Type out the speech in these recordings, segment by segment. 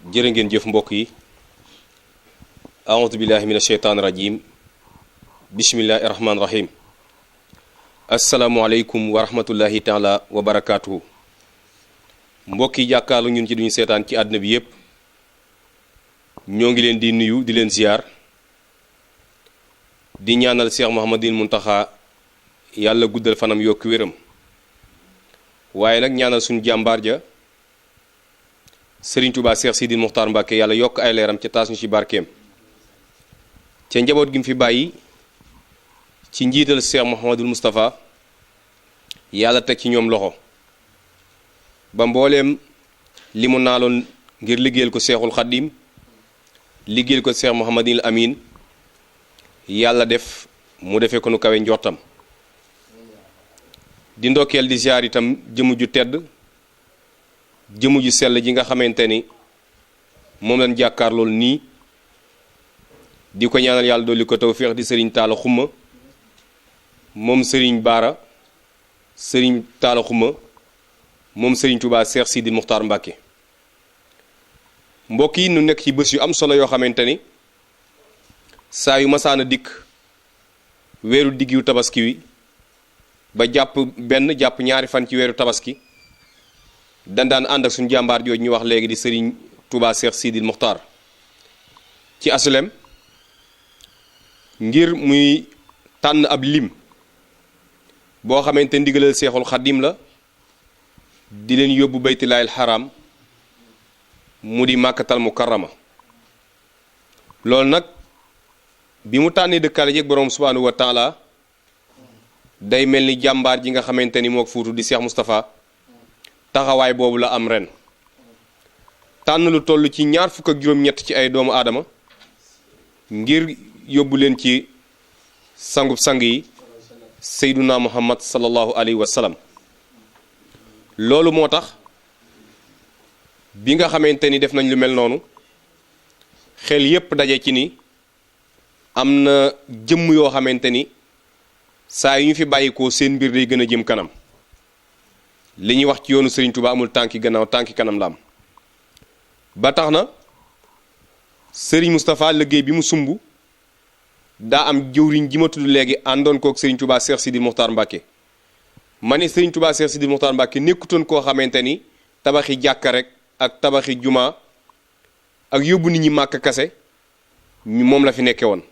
jërë ngeen jëf mbokk yi aoudu billahi min asheytaan rajim bismillahi rahmaani rahim asalaamualeykum wa rahmatullahi taala wa barakaatuhu mbokk yi jàkkaarlu ñun ci duñu seetaan ci àdduna bi yépp ñoo ngi leen di nuyu di leen ziyaar di ñaanal Cheikh Mouhamadul Muntaxa yàlla guddal fanam yokk wéram waaye nag ñaanal suñu jàmbaar ja Sëriñ Tuubaa Cheikh Sidi Muxtaar Mbàkke yàlla yokk ay leeram ca taas ñu ci barkeem ca njaboot gi mu fi bàyyi ci njiital Cheikh Mouhamadul Moustapha yàlla teg ci ñoom loxo ba mbooleem li mu naaloon ngir liggéeyal ko Seexul Xaddim liggéeyal ko Cheikh Mouhamadul Amin yàlla def mu defee ko nu kawe njortam di ndokkeel di ziar itam jëmu ju tedd jëmu ju sell ji nga xamante ni moom lañ jàkkaar loolu nii di ko ñaanal yàlla dolli ko tawféex di sëriñ Taala Xuma moom sëriñ Baara sëriñ Taala Xuma moom sëriñ Tuubaa Cheikh Sidi Muxtaar Mbàkke mbokk yi nu nekk ci bés yu am solo yoo xamante ni saa yu masaana dikk weeru diggu tabaski wi ba jàpp benn jàpp ñaari fan ci weeru tabaski dandaan ànd ak suñu jàmbaar jooju ñu wax léegi di sëriñ Touba Cheikh Sidil Muxtaar ci asulem ngir muy tànn ab lim boo xamante ndigalal Seexul Xaddim la di leen yóbbu baytilaahil xaram mu di màkkatal mukarrama loolu nag bi mu tànnee dëkkaale jeeg boroom subhaanahu wa taala day mel ni jàmbaar ji nga xamante ni moo fuutu di Cheikh Moustapha taxawaay boobu la am ren tànn lu toll ci ñaar fukk ak juróom-ñett ci ay doomu aadama ngir yóbbu leen ci sangub sang yi Seyduna Muhammad sallallahu alayhi wa sallam loolu moo tax bi nga xamante ni def nañ lu mel noonu xel yépp daje ci ni am na jëmm yoo xamante ni saa yu ñu fi bàyyikoo seen mbir day gën a jëm kanam li ñuy wax ci yoonu Serigne Touba amul tànki gannaaw tànki kanam la am ba tax na Serigne Moustapha liggéey bi mu sumb daa am jëwriñ ji ma tudd léegi àndoon kook Serigne Touba Cheikh Sidi Muxtaar Mbàkke ma ne Serigne Touba Cheikh Sidi Muxtaar Mbàkke nekkutoon koo xamante ni tabaxi jàkka rek ak tabaxi juma ak yóbbu nit ñi màkk kase moom la fi nekke woon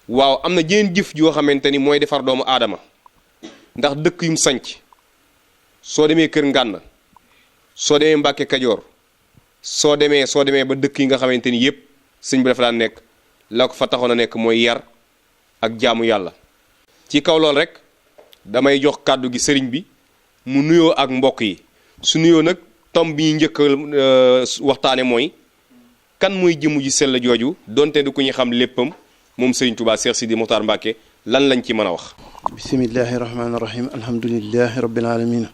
waaw am na jeneen jëf joo xamante ni mooy defar doomu aadama ndax dëkk yum sanc soo demee kër ngànn soo demee Mbàkke Kajoor soo demee ba dëkk yi nga xamante ni yépp sëñ bi dafa daan nekk la ko fa taxoon a nekk mooy yar ak jaamu yàlla ci kaw lool rek damay jox kàddu gi sëriñ bi mu nuyoo ak mbokk yi su nuyoo nag tom bi ñu njëkk waxtaane mooy kan mooy jëmu ji sell jooju donte du ko ñu xam léppam moom sëriñ Touba Cheikh Sidi Muxtaar Mbàkke lan lañ ci mën a wax bismillahi rahmaani rahim alhamdulillahi rabbil alamin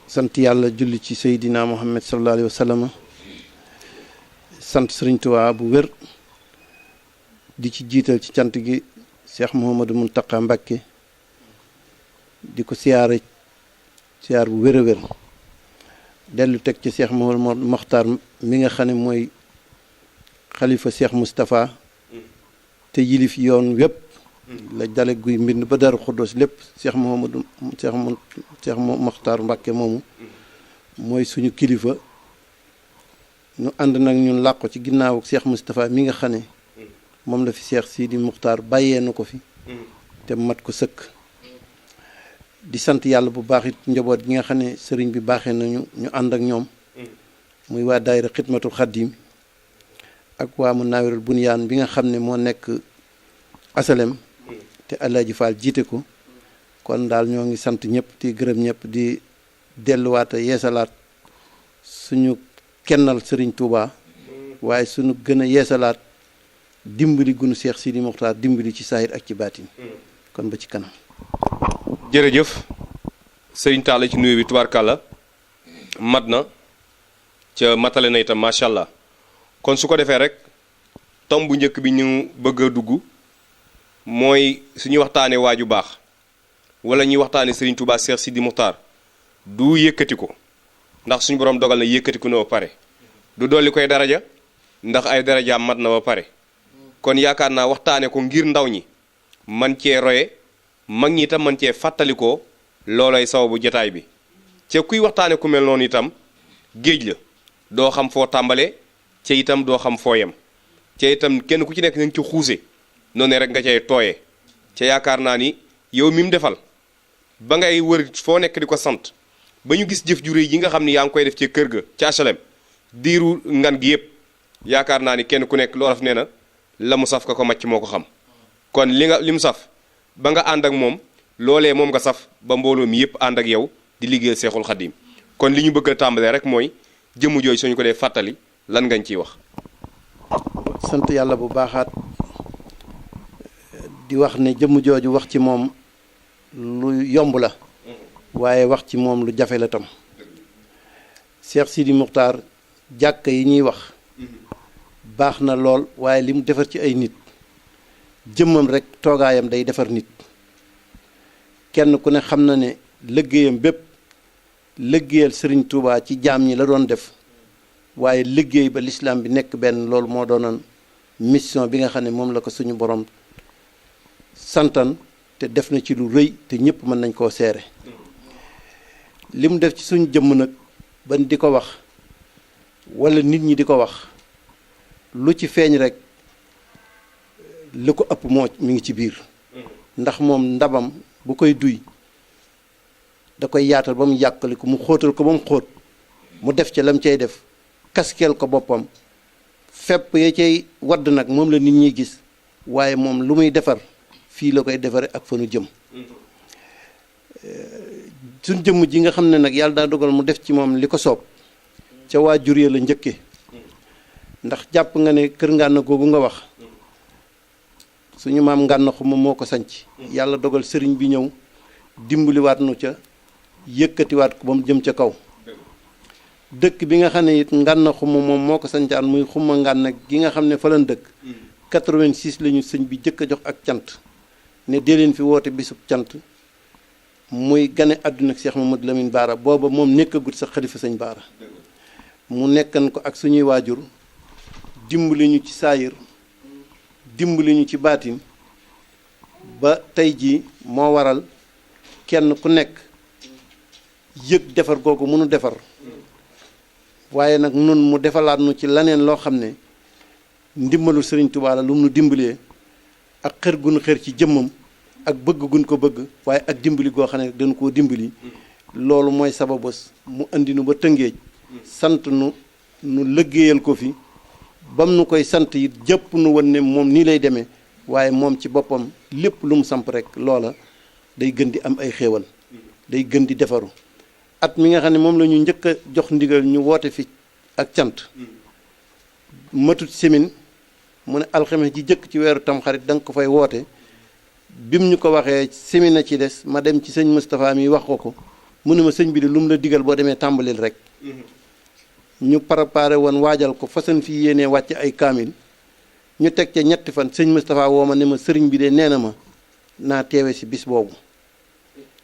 sant yàlla julli ci seydina muhammad sallallahu alayhi wa sallam sant sëriñ Touba bu wér di ci jiital ci cant gi Cheikh Mouhamadou Mountakha Mbàkke di ko siyaar bu wér a wér dellu teg ci Cheikh Mouhamadou Mokhtar mi nga xam ne mooy xalifa Cheikh Moustapha te yilif yoon wépp la dale guy mbind ba Daaru Xuddoos lépp Cheikh Mokhtar Mbàkke moomu mooy suñu kilifa ñu ànd nag ñun làqu ci ginnaaw Cheikh Moustapha mi nga xam ne moom la fi Cheikh Sidi Muxtaar bàyyee na ko fi te mat ko sëkk di sant yàlla bu baax it njaboot gi nga xam ne sëriñ bi baaxee nañu ñu ànd ak ñoom muy waa daayira xidmatul xaddim ak waa mu naawirul bunyaan bi nga xam ne moo nekk asalem te Alaaji Faal jiite ko kon daal ñoo ngi sant ñëpp di gërëm ñëpp di delluwaat a yeesalaat suñu kennal sëriñ Touba waaye suñu gën a yeesalaat dimbali gunu Cheikh Sidi Muxtaar dimbali ci saahir ak ci baatin kon ba ci kanam jërëjëf sëriñ Talla ci nuyu bi tubaarkàlla mat na ca matale na itam macha allah kon su ko defee rek tom bu njëkk bi ñu bëgg a dugg mooy suñuy waxtaanee waaju baax wala ñuy waxtaanee sëriñ Touba Cheikh Sidi Muxtaar du yëkkati ko ndax suñu borom dogal na yëkkatiku na ba pare du dolli koy daraja ndax ay darajaam mat na ba pare kon yaakaar naa waxtaane ko ngir ndaw ñi man cee roye mag ñi itam man cee fàttalikoo loolay sababu jotaay bi ca kuy waxtaane ku mel noonu itam géej la doo xam foo tàmbalee ca itam doo xam foo yem ca itam kenn ku ci nekk na nga ci xuuse noonu rek nga cay tooyee ca yaakaar naa ni yow mi mu defal ba ngay wër foo nekk di ko sant ba ñu gis jëf ju réy yi nga xam ni yaa ngi koy def ci kër ga ci HLM diiru ngan gi yëpp yaakaar naa ni kenn ku nekk loolaf nee na la mu saf ka ko màcc moo ko xam kon li mu saf ba nga ànd ak moom loolee moom nga saf ba mbooloo mi yëpp ànd ak yow di liggéeyal Seexul Xadim kon li ñu bëgg a tàmbalee rek mooy jëmm jooju suñu ko dee fàttali lan ngañ ciy wax. sant yàlla bu baaxaat di wax ne jëmm jooju wax ci moom lu yomb la waaye wax ci moom lu jafe la tam Cheikh Sidi Muxtaar jàkk yi ñuy wax baax na lool waaye li mu defar ci ay nit jëmmam rek toogaayam day defar nit kenn ku ne xam na ne liggéeyam bépp liggéeyal Sëriñ Tuubaa ci jaam ñi la doon def waaye liggéey ba lislaam bi nekk benn loolu moo doonoon mission bi nga xam ne moom la ko suñu borom santan te def na ci lu rëy te ñëpp mën nañ koo seere li mu def ci suñu jëmm nag ban di ko wax walla nit ñi di ko wax lu ci feeñ rek li ko ëpp moo mi ngi ci biir ndax moom ndabam bu koy duy da koy yaatal ba mu yàqali ko mu xóotal ko ba mu xóot mu def ca lam cay def kaskeel ko boppam fepp ya cay wadd nag moom la nit ñi gis waaye moom lu muy defar fii la koy defare ak fa nu jëm suñ jëmm ji nga xam ne nag yàlla daa dogal mu def ci moom li ko soob ca waajur ya la njëkke ndax jàpp nga ne kër ngànna googu nga wax suñu maam ngànna xuma moo ko sanc yàlla dogal sëriñ bi ñëw dimbaliwaat nu ca yëkkatiwaat ko ba mu jëm ca kaw dëkk bi nga xam ne it ngànna xuma moom moo ko sancaan muy xuma ngànna gi nga xam ne fa lañ dëkk 86 la ñu sëñ bi jëkk a jox ak cant ne dee leen fi woote bisub cant muy gane àdduna ak Cheikh Mamadou Lamine Baara booba moom nekkagut sa xalifa sëñ Baara mu nekkan ko ak suñuy waajur dimbali ñu ci saayir dimbali ñu ci baatin ba tey jii moo waral kenn ku nekk yëg defar googu mënu defar waaye nag nun mu defalaat nu ci laneen loo xam ne ndimbalu Sëriñ Tuubaa la lu mu nu dimbalee ak xër gu nu xër ci jëmmam ak bëgg gun ko bëgg waaye ak dimbali goo xam ne dañu koo dimbali loolu mooy sababus mu andi nu ba Tëngéej sant nu liggéeyal ko fi bam nu koy sant it jëpp nu won ne moom nii lay demee waaye moom ci boppam lépp lu mu samp rek loola day gën di am ay xéewal day gën di defaru at mi nga xam ne moom la ñu njëkk a jox ndigal ñu woote fi ak cant matut semaine mu ne alxames ji jëkk ci weeru tamxarit da nga ko fay woote bim ñu ko waxee semaine na ci des ma dem ci sëñ Moustapha mi wax ko mu ne ma sëñ bi de lu mu la digal boo demee tàmbalil rek ñu préparé woon waajal ko façon fi yéenee wàcc ay kaamil ñu teg ca ñetti fan sëñ Moustapha woo ma ne ma sëriñ bi de nee na ma naa teewe si bis boobu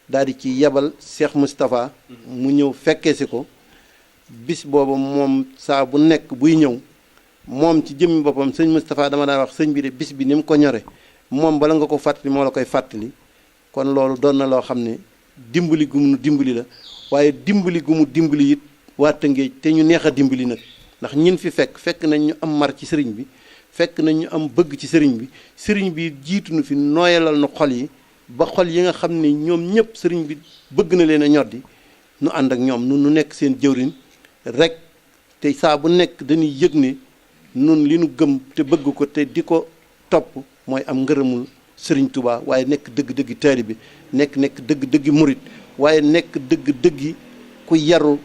daal di ci yebal Cheikh Moustapha mu ñëw fekkee si ko bis boobu moom saa bu nekk buy ñëw moom ci jëmmi boppam sëñ Moustapha dama daan wax sëñ bi de bis bi ni mu ko ñore moom bala nga ko fàttali moo la koy fàttali kon loolu doon na loo xam ne dimbali gu mu dimbali la waaye dimbali gu mu dimbali it waa Tëngéej te ñu neex a dimbali nag ndax ñin fi fekk nañ ñu am mar ci sëriñ bi fekk nañ ñu am bëgg ci sëriñ bi jiitu nu fi nooyalal na xol yi ba xol yi nga xam ne ñoom ñëpp sëriñ bi bëgg na leen a ñoddi nu ànd ak ñoom nu nekk seen jëwriñ rek te saa bu nekk dañuy yëg ne nun li nu gëm te bëgg ko te di ko topp mooy am ngërëmul sëriñ Touba waaye nekk dëgg-dëggi taalibe nekk dëgg-dëggi murit waaye nekk dëgg-dëggi ku yaru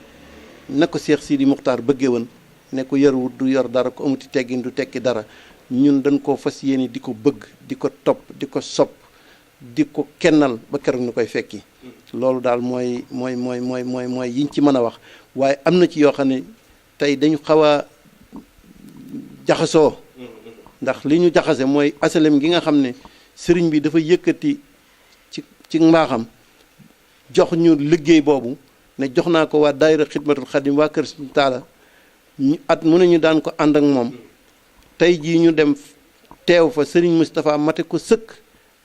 na ko Cheikh Sidi Muxtaar bëggee woon ne ku yaruwut du yor dara ko amuti teggin du tekki dara ñun dañ koo fas yéene di ko bëgg di ko topp di ko sopp di ko kennal ba keroog ñu koy fekki loolu daal mooy yiñ ci mën a wax waaye am na ci yoo xam ne tey dañu xaw a jaxasoo ndax li ñu jaxase mooy asalem gi nga xam ne sëriñ bi dafa yëkkati ci mbaaxam jox ñu liggéey boobu ne jox naa ko waa daayira xidmatul xadim waa kër Sëriñ Taala ñu at mu ne ñu daan ko ànd ak moom tey jii ñu dem teew fa Serigne Moustapha mate ko sëkk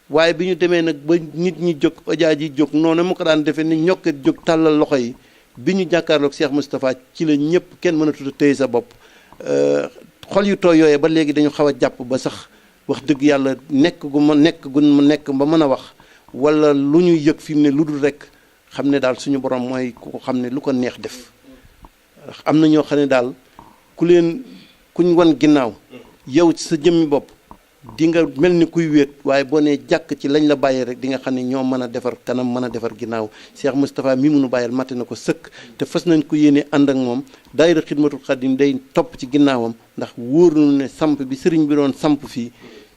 waaye bi ñu demee nag ba nit ñi jóg ojaa ji jóg noonu mu ko daan defee ni ñokket jóg tàllal loxo yi bi ñu jàkkaarloog Cheikh Moustapha ci la ñëpp kenn mënatut a téye sa bopp xol yu tooy yooyee ba léegi dañu xaw a jàpp ba sax wax dëgg yàlla nekk gu ma nekk ba mën a wax wala lu ñuy yëg fi mu ne lu dul rek xam ne daal suñu borom mooy ku ko xam ne lu ko neex def am na ñoo xam ne daal kuñ wan ginnaaw yow ci sa jëmmi bopp di nga mel ni kuy wéet waaye boo nee jàkk ci lañ la bàyyee rek di nga xam ne ñoo mën a defar kanam mën a defar ginnaaw Cheikh Moustapha mi munu bàyyal matte na ko sëkk te fas nañ ko yéene ànd ak moom daayira xidmatul xadim day topp ci ginnaawam ndax wóor nañu ne samp bi sëriñ bi doon samp fii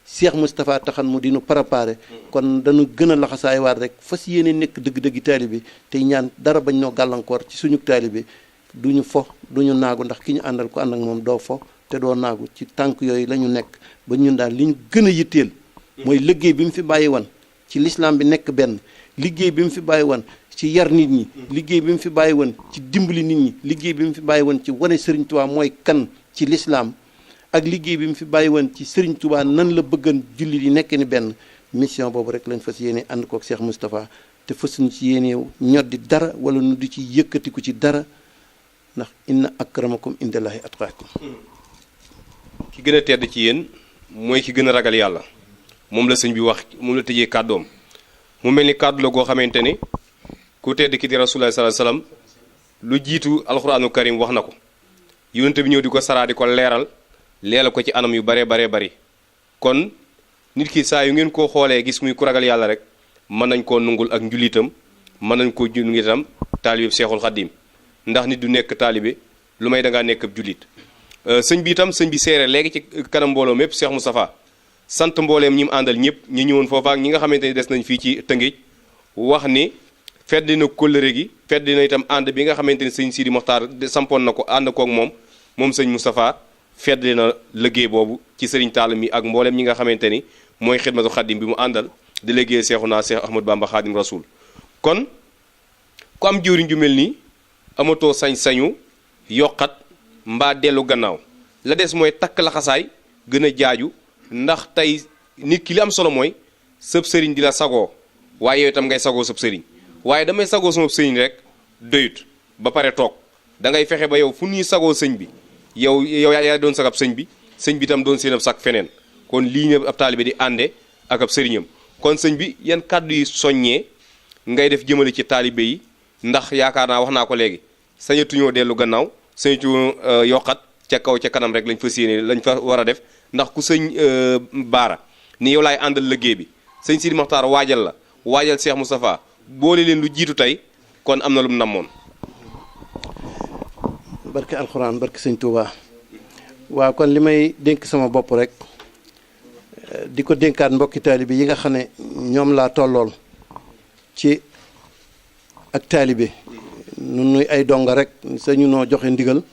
Cheikh Moustapha taxan mu dinu préparé kon dañu gën a laxasaay waat rek fas yéene nekk dëgg-dëggi taalibe tey ñaan dara bañ noo gàllankoor ci suñu taalibe duñu fo duñu naagu ndax ki ñu àndal ko ànd ak moom doo fo te doo naagu ci tànk yooyu la ñu nekk ba ñun daal li ñu gën a yitteel mooy liggéey bi mu fi bàyyi woon ci lislaam bi nekk benn liggéey bi mu fi bàyyi woon ci yar nit ñi liggéey bi mu fi bàyyi woon ci dimbali nit ñi liggéey bi mu fi bàyyi woon ci wane Serigne Touba mooy kan ci lislaam ak liggéey bi mu fi bàyyi woon ci Serigne Touba nan la bëggan jullit yi nekk ni benn mission boobu rek lañ fas yéene ànd kook Cheikh Moustapha te fasuñ ci yéene ñoddi dara wala nu di ci yëkkatiku ci dara ndax inna akramakum indallahi atqaakum ki gën a tedd ci yéen mooy ki gën a ragal yàlla moom la sëñ bi wax moom la tëjee kàddoom mu mel ni kàddu la goo xamante ni ku tedd ki di rasulullah sallallahu alayhi wasallam lu jiitu alxuraanu karim wax na ko yonent bi ñëw di ko saraa di ko leeral ko ci anam yu baree bari kon nit ki saa yu ngeen koo xoolee gis muy ku ragal yàlla rek mën nañ koo nungul ak njulitam mën nañ koo nungul itam taalibe Seexul Xaddim ndax nit du nekk taalibe lu may dangaa nekk ab jullit sëñ bi itam sëñ bi seere léegi ci kanam mbooloo mépp Cheikh Moustapha sant mbooleem ñi mu àndal ñëpp ñi ñëwoon foofa ak ñi nga xamante ni des nañ fii ci Tëngéej wax ni fedd na kóllëre gi fedd na itam ànd bi nga xamante ni sëñ Sidi Mokhtar sampoon na ko ànd koog moom sëñ Moustapha fedd na liggéey boobu ci sëriñ Tall mi ak mbooleem ñi nga xamante ni mooy xidmatu xaddim bi mu àndal di liggéey Seexuna Seex Ahmadu Bamba Xaadim Rasul kon ku am jëwriñ ju mel nii amatoo sañ-sañu yokkat mbaa dellu gannaaw la des mooy takk laxasaay gën a jaaju ndax tey nit ki li am solo mooy sëb sëriñ di la sagoo waaye yow itam ngay sagoo sëb sëriñ waaye damay sagoo sama sëriñ rek doyut ba pare toog da ngay fexe ba yow fu ñuy sagoo sëñ bi yow yaa doon sagab sëñ bi itam doon seen ab sag feneen kon lii ne ab taalibe di ànde ak ab sëriñam kon sëñ bi yan kàddu yi soññee ngay def jëmale ci taalibe yi ndax yaakaar naa wax naa ko léegi sañatuñoo dellu gannaaw sañatuñoo yokkat ca kaw ca kanam rek lañ fa séenee lañ fa war a def ndax ku sëñ baara ni yow laay àndal liggéey bi sëñ Sidi Mokhtar waajal la waajal Cheikh Moustapha boole leen lu jiitu tey kon am na lu mu namoon. barke alxuraan barke sëñ Touba waaw kon li may dénk sama bopp rek di ko dénkaat mbokki taalibe yi nga xam ne ñoom laa tollool ci ak taalibe nun nuy ay donga rek sañu noo joxe ndigal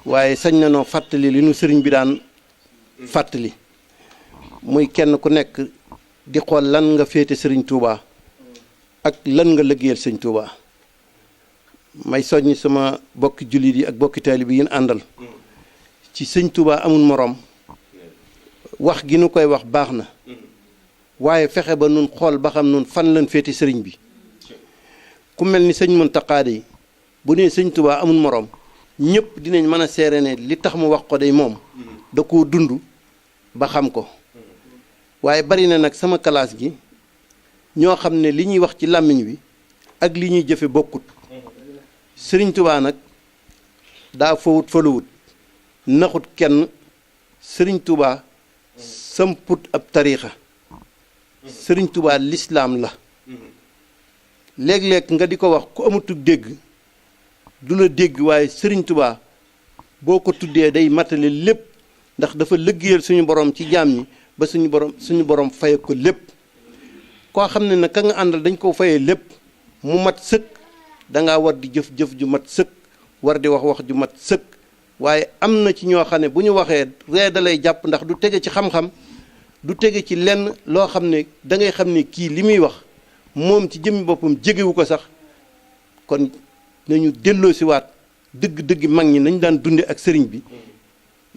waaye sañ na noo fàttali li nu sëriñ bi daan fàttali muy kenn ku nekk di xool lan nga féete sëriñ Touba ak lan nga liggéeyal sëñ Touba may soññ sama bokki jullit yi ak bokki taalibe yi ñu àndal ci sëñ Touba amul moroom wax gi nu koy wax baax na waaye fexe ba nun xool ba xam nun fan lan féete sëriñ bi ku mel ni sëñ Muntaxa yi bu nee sëñ Touba amul moroom ñëpp dinañ mën a seere ne li tax mu wax ko day moom da koo dund ba xam ko waaye bari na nag sama classe gi ñoo xam ne li ñuy wax ci làmmiñ wi ak li ñuy jëfe bokkut sëriñ Touba nag daa fawut faluwut naxut kenn sëriñ Touba samput ab tariixa sëriñ Touba lislaam la léeg-léeg nga di ko wax ku amutug dégg du la dégg waaye sëriñ Touba boo ko tuddee day matale lépp ndax dafa liggéeyal suñu borom ci jaam ñi ba suñu borom faye ko lépp koo xam ne nag ka nga àndal dañ ko fayee lépp mu mat sëkk dangaa war di jëf-jëf ju mat sëkk war di wax ju mat sëkk waaye am na ci ñoo xam ne bu ñu waxee ree da lay jàpp ndax du tege ci xam-xam du tege ci lenn loo xam ne da ngay xam ne kii li muy wax moom ci jëmmi boppam jegewu ko sax kon nañu delloo si waat dëgg-dëgg mag ñi nañ daan dunde ak sëriñ bi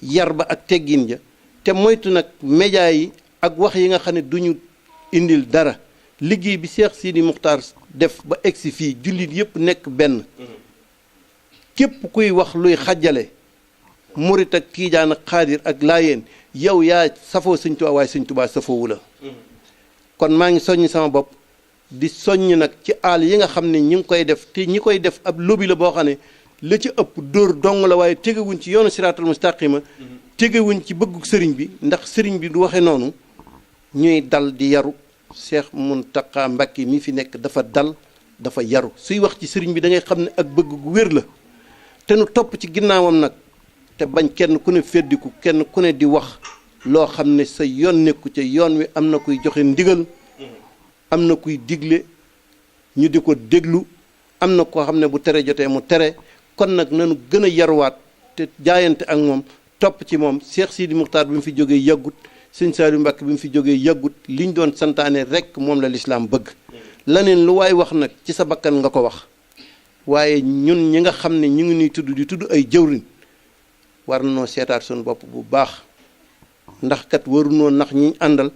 yar ba ak teggin ja te moytu nag média yi ak wax yi nga xam ne duñu indil dara liggéey bi Cheikh Sidi Muxtaar def ba egsi fii jullit yëpp nekk benn képp kuy wax luy xajale murit ak kiijaan ak xaadir ak laayeen yow yaa safoo sëñ Tuubaa waaye sëñ Tuubaa safoowu la kon maa ngi soññ sama bopp di soññ nag ci àll yi nga xam ne ñi ngi koy def te ñi koy def ab lobby la boo xam ne la ci ëpp dóor dong la waaye tegewuñ ci yoonu siraatal mustaqima tegewuñ ci bëggu sëriñ bi ndax sëriñ bi du waxe noonu ñuy dal di yaru Cheikh Mountakha Mbacké mi fi nekk dafa dal dafa yaru suy wax ci sëriñ bi da ngay xam ne ak bëgg gu wér la te nu topp ci ginnaawam nag te bañ kenn ku ne feddiku kenn ku ne di wax loo xam ne sa yoon nekku ca yoon wi am na kuy joxe ndigal am na kuy digle ñu di ko déglu am na koo xam ne bu tere jotee mu tere kon nag nanu gën a yaruwaat te jaayante ak moom topp ci moom Cheikh Sidi Muxtaar bi mu fi jógee yàggut sëñ Saliou Mbacké bi mu fi jógee yàggut liñ doon santaane rek moom la lislaam bëgg laneen lu waay wax nag ci sa bakkan nga ko wax waaye ñun ñi nga xam ne ñu ngi nuy tudd di tudd ay jëwriñ war nañoo seetaat suñu bopp bu baax ndax kat warunoo nax ñi àndal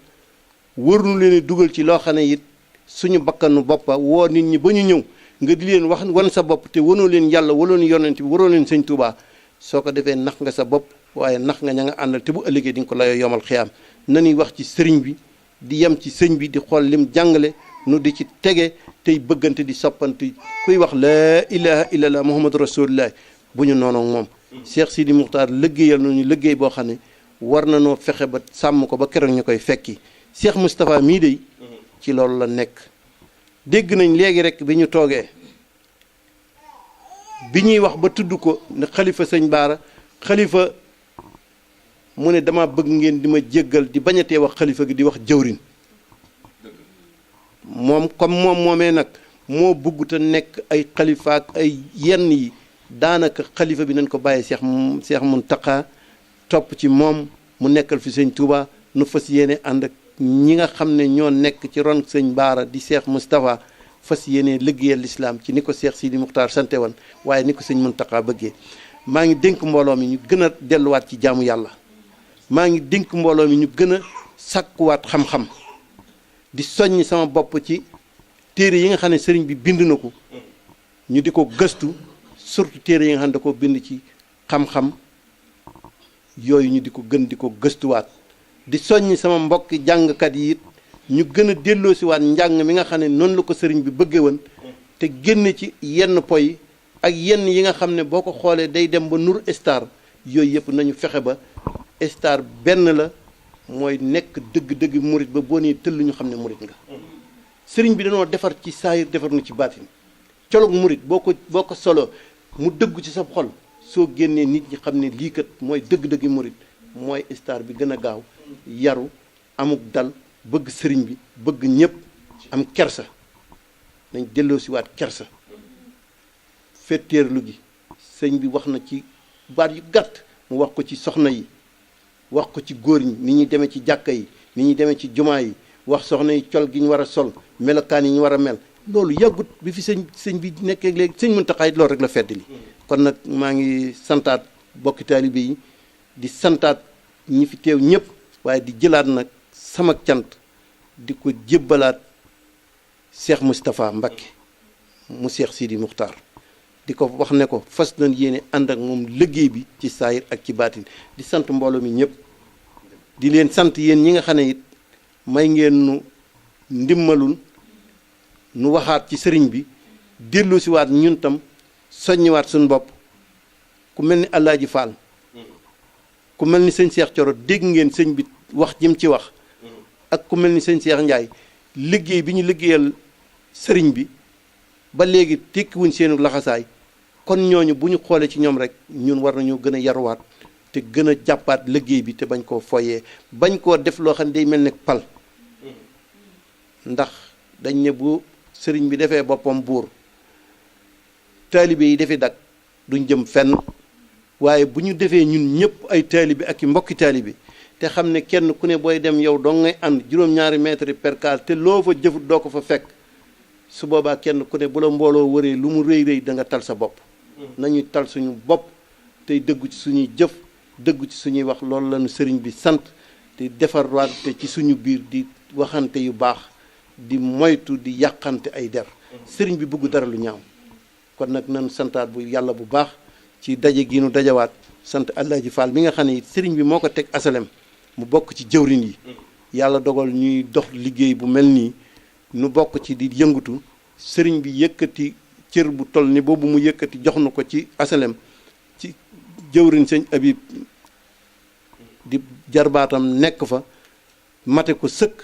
waruñu leen dugal ci loo xam ne it suñu bakkanu boppa woo nit ñi ba ñu ñëw nga di leen wax wan sa bopp te wanoo leen yàlla waloo leen yonent bi waroo leen sëñ Tuubaa soo ko defee nax nga sa bopp waaye nax nga ña nga àndal te bu ëllëgee di nga ko layoo yomal xiyaam nañuy wax ci sëriñ bi di yem ci sëñ bi di xool lim jàngale nu di ci tege tey bëggante di soppante kuy wax laa ilaha illallah muhammadu rasulullah bu ñu noonoog moom Cheikh Sidi Muxtaar liggéeyal nañu liggéey boo xam ne war na noo fexe ba sàmm ko ba keroog ñu koy fekki Cheikh Moustapha mii de ci loolu la nekk dégg nañ léegi rek bi ñu toogee bi ñuy wax ba tudd ko ne xalifa sëñ Baara xalifa mu ne dama bëgg ngeen di ma jéggal di bañatee wax xalifa gi di wax jëwrin moom comme moom moomee nag moo bëggut a nekk ay xalifa ak ay yenn yi daanaka xalifa bi nañ ko bàyyi Cheikh Mountakha topp ci moom mu nekkal fi sëñ Touba nu fas yéene ànd ak ñi nga xam ne ñoo nekk ci ron sëñ Baara di Cheikh Moustapha fas yéene liggéeyal lislaam ci ni ko Cheikh Sidi Muxtaar sante woon waaye ni ko sëñ Mountakha bëggee maa ngi dénk mbooloo mi ñu gën a delluwaat ci jaamu yàlla maa ngi dénk mbooloo mi ñu gën a sàkkuwaat xam-xam di soññ sama bopp ci téere yi nga xam ne sëriñ bi bind na ko ñu di ko gëstu surtout téere yi nga xam ne da ko bind ci xam-xam yooyu ñu di ko gën di ko gëstuwaat di soññ sama mbokki jàngkat yi it ñu gën a delloosiwaat njàng mi nga xam ne noonu la ko sëriñ bi bëggee woon te génn ci yenn poy ak yenn yi nga xam ne boo ko xoolee day dem ba nur star yooyu yëpp nañu fexe ba star benn la mooy nekk dëgg-dëgg murit ba boo nee tëll ñu xam ne murit nga sëriñ bi dañoo defar ci saayir defar na ci baatin colog murit boo ko solo mu dëggu ci sa xol soo génnee nit ñi xam ne lii kat mooy dëgg-dëgg murit mooy star bi gën a gaaw yaru amuk dal bëgg sëriñ bi bëgg ñëpp am kersa nañ delloo si waat kersa fetteerlu gi sëñ bi wax na ci baat yu gàtt mu wax ko ci soxna yi wax ko ci góor ñi ni ñuy demee ci jàkka yi ni ñuy demee ci jumaa yi wax soxna yi col gi ñu war a sol melokaan yi ñu war a mel loolu yàggut bi fi sëñ bi nekkee léegi sëñ Muntaxa it loolu rek la fedd li kon nag maa ngi santaat bokki taalibe yi di santaat ñi fi teew ñëpp waaye di jëlaat nag sama cant di ko jébbalaat Cheikh Moustapha Mbacké mu Cheikh Sidi Muxtaar di ko wax ne ko fas nañ yéene ànd ak moom liggéey bi ci saayir ak ci baatin di sant mbooloo mi ñëpp di leen sant yéen ñi nga xam ne it may ngeen nu ndimmalul nu waxaat ci sëriñ bi dellu si waat ñun tam soññiwaat suñu bopp ku mel ni Alaaji Fall ku mel ni sëñ Cheikh Coro dégg ngeen sëñ bi wax jëm ci wax ak ku mel ni sëñ Cheikh Ndiaye liggéey bi ñu liggéeyal sëriñ bi ba léegi tekkiwuñ seenu laxasaay kon ñooñu bu ñu xoolee ci ñoom rek ñun war nañoo gën a yaruwaat te gën a jàppaat liggéey bi te bañ koo foyee bañ koo def loo xam ne day mel ne pal ndax dañ ne bu sëriñ bi defee boppam buur taalibe yi defee dak duñ jëm fenn waaye bu ñu defee ñun ñëpp ay taalibe ak i mbokki taalibe te xam ne kenn ku ne booy dem yow doo ngay ànd juróom-ñaari mètre per case te loo fa jëfut doo ko fa fekk su boobaa kenn ku ne bu la mbooloo wëree lu mu rëy rëy da nga tal sa bopp nañuy tal suñu bopp tey dëggu ci suñuy jëf dëggu ci suñuy wax loolu lañu sëriñ bi sant te defarwaate ci suñu biir di waxante yu baax di moytu di yàqante ay der sëriñ bi bëgg dara lu ñaaw kon nag nañu santaat bu yàlla bu baax ci daje gi nu dajawaat sant Alaaji Fall mi nga xam ne sëriñ bi moo ko teg asalem mu bokk ci jëwrin yi yàlla dogal ñuy dox liggéey bu mel nii nu bokk ci di yëngatu sëriñ bi yëkkati cër bu toll ni boobu mu yëkkati jox na ko ci asalem ci jëwrin sëñ Abib di jarbaatam nekk fa mate ko sëkk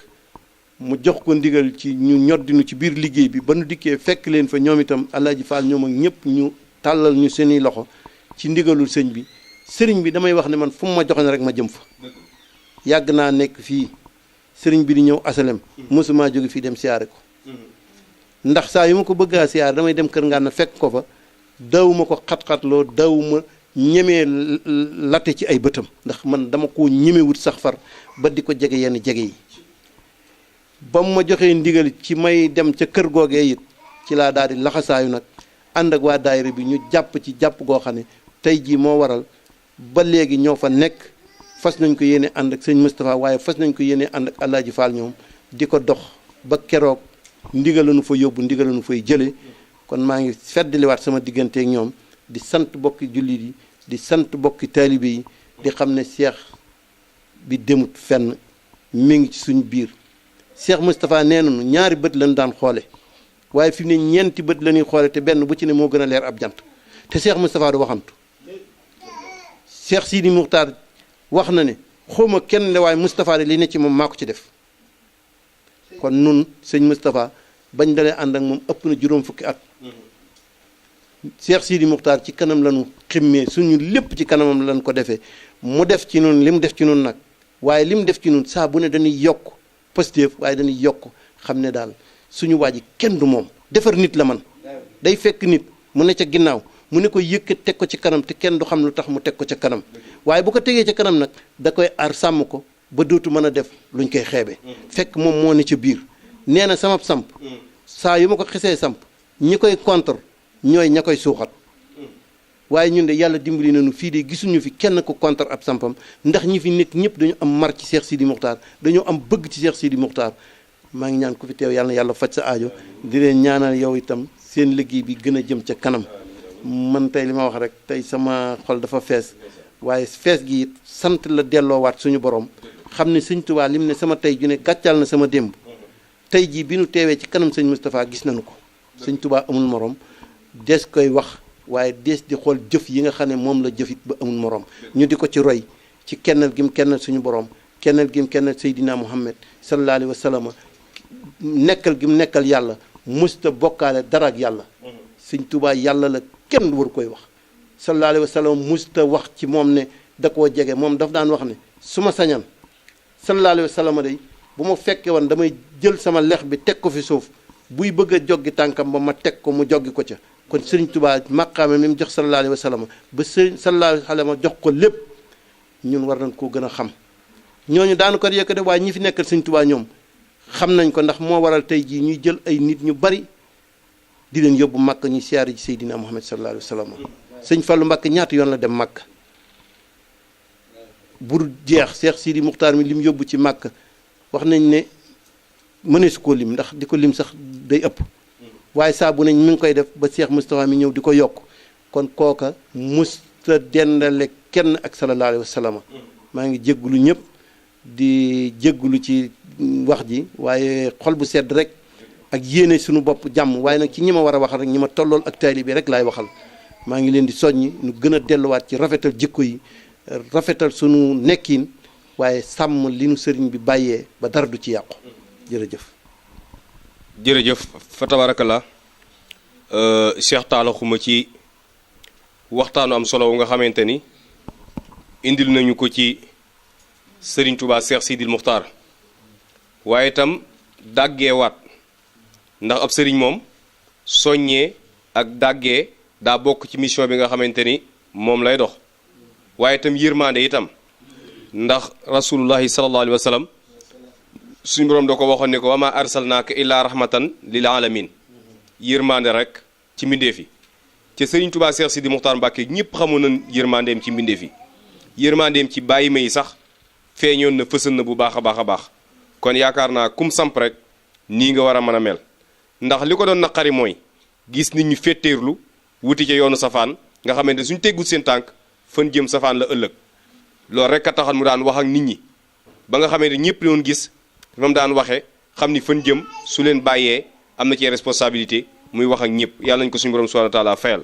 mu jox ko ndigal ci ñu ñoddinu ci biir liggéey bi ba nu dikkee fekk leen fa ñoom itam Alaaji Fall ñoom ak ñëpp ñu tàllal ñu seeni loxo ci ndigalul sëñ bi sëriñ bi damay wax ne man fu mu ma joxoon rek ma jëm fa yàgg naa nekk fii sëriñ bi di ñëw asalem mosuma jóge fii dem siyaare ko ndax saa yu ma ko bëggaa siyaare damay dem kër Ngana fekk ko fa dawuma ko xat-xatloo dawuma ñemee latte ci ay bëtam ndax man dama ko ñemewut sax far ba di ko jege yenn jege yi ba mu ma joxee ndigal ci may dem ca kër googee it ci laa daal di laxasaayu nag ànd ak waa daayira bi ñu jàpp ci jàpp goo xam ne tey jii moo waral ba léegi ñoo fa nekk fas nañ ko yéene ànd ak sëñ Moustapha waaye fas nañ ko yéene ànd ak Alaaji Fall ñoom di ko dox ba keroog ndigal lañu fa yóbbu ndigal lañu fay jële kon maa ngi feddaliwaat sama diggante ak ñoom di sant bokki jullit yi di sant bokki taalibe yi di xam ne seex bi demut fenn mi ngi ci suñu biir Cheikh Moustapha nee nañu ñaari bët lañu daan xoole waaye fi mu ne ñeenti bët la ñuy xoole te benn bu ci ne moo gën a leer ab jant te Cheikh Moustapha du waxantu Cheikh Sidi Muxtaar wax na ne xawma kenn le waaye Moustapha de li ne ci moom maa ko ci def kon nun sëñ Moustapha bañ dalee ànd ak moom ëpp na juróom fukki at Cheikh Sidi Muxtaar ci kanam lañu ximmee suñu lépp ci kanamam lañ ko defee mu def ci nun li mu def ci nun nag waaye li mu def ci nun saa bu ne dañuy yokk positif waaye dañuy yokk xam ne daal suñu waa ji kenn du moom defar nit la man day fekk nit mu ne ca ginnaaw mu ne ko yëkkat teg ko ci kanam te kenn du xam lu tax mu teg ko ca kanam waaye bu ko tegee ca kanam nag da koy aar sàmm ko ba dootu mën a def luñ koy xeebe fekk moom moo ne ca biir nee na sama samp saa yu ma ko xesee samp ñi koy contre ñooy ña koy suuxat waaye ñun de yàlla dimbali nañu fii de gisuñu fi kenn ko contre ab sampam ndax ñi fi nekk ñëpp dañu am mar ci Cheikh Sidi Muxtaar dañoo am bëgg ci Cheikh Sidi Muxtaar maa ngi ñaan ku fi teew yàlla na yàlla faj sa aajo di leen ñaanal yow itam seen liggéey bi gën a jëm ca kanam man tey li ma wax rek tey sama xol dafa fees waaye fees gi it sant la delloowaat suñu borom xam ne sëñ Tuubaa lim ne sama tey ju ne gàccal na sama démb tey jii bi nu teewee ci kanam sëñ Moustapha gis nañu ko sëñ Tuubaa amul morom des koy wax waaye des di xool jëf yi nga xam ne moom la jëfit ba amul morom ñu di ko ci roy ci kennal gim kennal suñu borom kennal gim kennal Seydina Muhammad sallallahu alayhi wa sallam nekkal gim nekkal yàlla musta bokkaale dara ak yàlla sëñ Tuubaa yàlla la kenn waru koy wax sallallahu alayhi wa sallam musta wax ci moom ne da koo jege moom daf daan wax ne su ma sañan sallallahu alayhi wa sallam day bu ma fekkee woon damay jël sama lex bi teg ko fi suuf buy bëgg a joggi tànkam ba ma teg ko mu joggi ko ca kon sëriñ Tuubaa màqaame mi mu jox sallallahu alayhi wa sallam ba sëriñ sallallahu alayhi wa sallam jox ko lépp ñun war nañ koo gën a xam ñooñu daanu ko yëkkate waaye ñi fi nekkal sëriñ Tuubaa ñoom xam nañ ko ndax moo waral tey jii ñuy jël ay nit ñu bari di leen yóbbu Màkka ñu siyaare ji Seydina Muhammad sallallahu alayhi wa sallam sëñ Fallu Mbàkke ñaata yoon la dem Màkka bu jeex Cheikh Sidi Muxtaar mi lim yóbbu ci Màkka wax nañ ne mëneesu koo lim ndax di ko lim sax day ëpp waaye saa bu nañ mi ngi koy def ba Cheikh Moustapha mi ñëw di ko yokk kon kooka musta dendale kenn ak sallallahu alayhi wa sallam maa ngi jéggulu ñëpp di jéggulu ci wax ji waaye xol bu sedd rek ak yéene suñu bopp jàmm waaye nag ci ñi ma war a waxal rek ñi ma tollool ak taalibe rek laay waxal maa ngi leen di soññi ñu gën a delluwaat ci rafetal jikko yi rafetal sunu nekkin waaye sàmm li nu sëriñ bi bàyyee ba dara du ci yàqu jërëjëf jërëjëf fa tabarakallah Cheikh Talla Xuma ci waxtaanu am solo wu nga xamante ni indil nañu ko ci Serigne Touba Cheikh Sidil Muxtaar waaye itam dàggeewaat ndax ab sëriñ moom soññee ak dàggee daa bokk ci mission bi nga xamante ni moom lay dox waaye itam yërmande itam ndax rasulullahi sallallahu alayhi wa sallam suñu borom da ko waxoon ne ko wa ma arsalnaaka illaa rahmatan lil alamin yërmande rek ci mbindeef yi te Serigne Touba Cheikh Sidi Mokhtar Mbacké ñëpp xamoon nañ yërmandeem ci mbindeef yi yërmandeem ci bàyyi ma yi sax feeñoon na fësal na bu baax a baax a baax kon yaakaar naa kum samp rek nii nga war a mën a mel ndax li ko doon naqari mooy gis nit ñu féttéerlu wuti ca yoonu safaan nga xamante suñ teggut seen tànk fan jëm safaan la ëllëg loolu rek a taxoon mu daan wax ak nit ñi ba nga xamante ñëpp doon gis moom daan waxee xam ni fan jëm su leen bàyyee am na ci responsabilité muy wax ak ñëpp yàlla nañ ko suñu borom subhanahu wa taala fayal